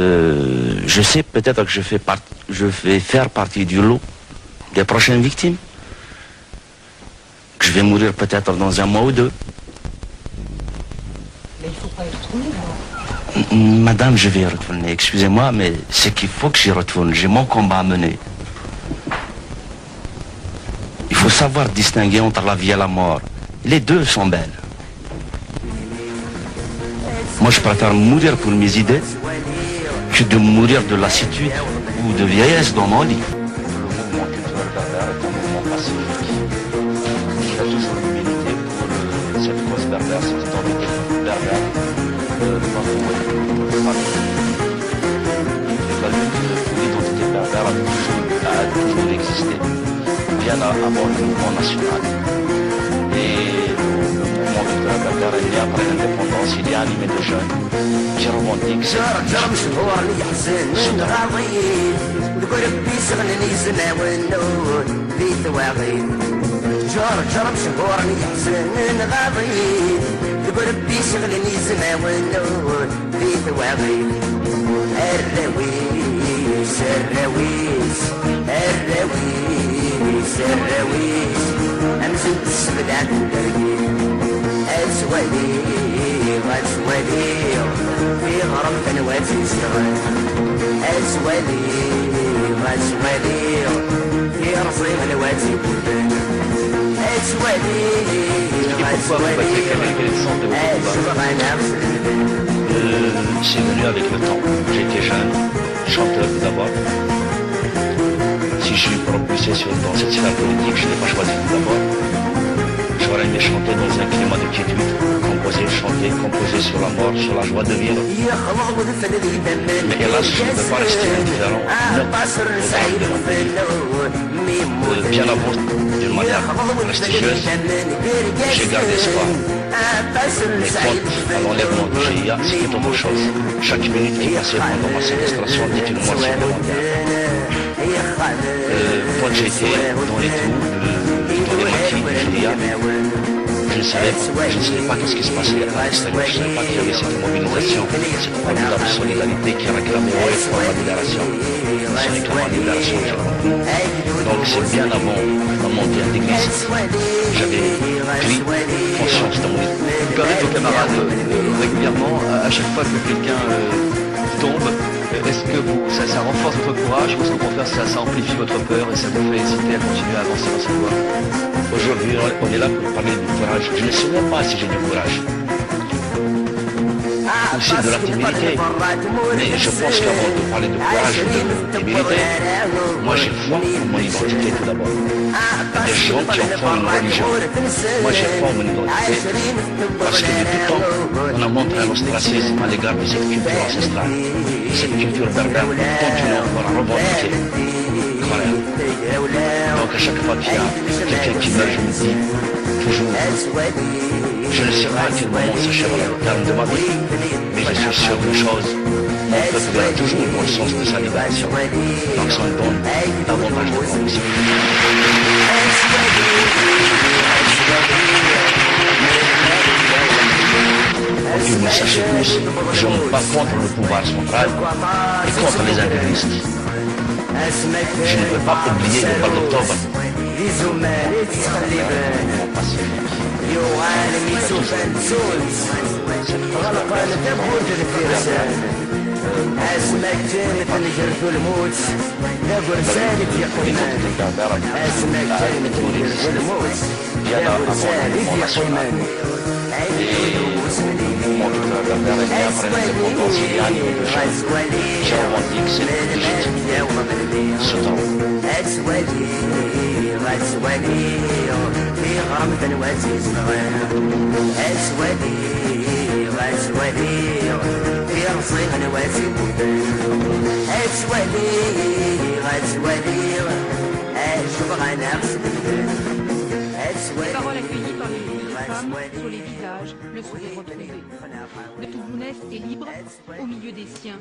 Je sais peut-être que je vais faire partie du lot des prochaines victimes. Que je vais mourir peut-être dans un mois ou deux. Mais il ne faut pas y retourner. Madame, je vais y retourner. Excusez-moi, mais c'est qu'il faut que j'y retourne. J'ai mon combat à mener. Il faut savoir distinguer entre la vie et la mort. Les deux sont belles. Moi, je préfère mourir pour mes idées que de mourir de lassitude ou de vieillesse dans mon lit. Le mouvement culturel berbère est un mouvement pacifique. Il a toujours milité pour cette cause berbère, cette identité berbère. La lutte pour l'identité berbère a toujours existé, bien avant le mouvement national. Et le mouvement culturel berbère est né après l'indépendance. Il est animé de jeunes qui revendiquent cette بربي شغلني زمان في ثواغي الرويس الرويس الرويس الرويس أمزن السبد عن الدرقي أسوالي أسوالي في غرم تنواتي الشغل أسوالي أسوالي في رصيف نواتي بلدان أسوالي C'est venu avec le temps. J'étais jeune, chanteur tout d'abord. Si je suis propulsé dans cette sphère politique, je n'ai pas choisi tout d'abord. J'aurais aimé chanter dans un climat de quiétude, composer sur la mort, sur la joie de vivre. Mais hélas, je ne peux pas rester indifférent. Bien avant, d'une manière prestigieuse, j'ai gardé espoir. Mais quant à l'enlèvement du GIA, c'était autre chose. Chaque minute qui passait pendant ma séquestration était une mort supplémentaire. Quand j'étais dans les trous, dans les maquis du GIA, je ne savais pas qu'est-ce qui se passait à l'extérieur. Je ne savais pas qu'il y avait cette mobilisation, cette formidable solidarité qui réclamait haut et fort ma libération. Ce n'est que ma libération aujourd'hui. Donc c'est bien avant ma montée à l'église, j'avais pris conscience de mon idée. Vous parlez de vos camarades régulièrement, à chaque fois que quelqu'un tombe, est-ce que ça renforce votre courage ou au contraire ça amplifie votre peur et ça vous fait hésiter à continuer à avancer dans cette voie? Aujourd'hui, on est là pour parler du courage. Je ne sais même pas si j'ai du courage. Aussi de la timidité. Mais je pense qu'avant de parler de courage et de timidité, moi j'ai foi en mon identité tout d'abord. Il y a des gens qui en font une religion. Moi j'ai foi en mon identité parce que de tout temps, on a montré un ostracisme à l'égard de cette culture ancestrale. Cette culture berbère continue encore à revendiquer. Voilà. Donc à chaque fois qu'il y a quelqu'un qui meurt, je me dis toujours, je ne sais pas à quel moment s'achèvera le terme de ma vie, mais je suis sûr d'une chose, mon peuple verra toujours le bon sens de sa libération. Donc ça me donne davantage de conviction. Pour que vous le sachiez tous, je me bats contre le pouvoir central et contre les intégristes. Je ne peux pas oublier le bal d'octobre. اسمك كلمة نجرت الموت لا قرسالك يا قيمان اسمك كلمة نجرت الموت لا قرسالك يا قيمان أسودي في غرم تنواتي صغير أسودي في رصيف نواتي بودان أسودي أشوف غنقص Les paroles accueillies par les femmes, sur les visages, le sourire retrouvé. Le Toublounès est libre au milieu des siens.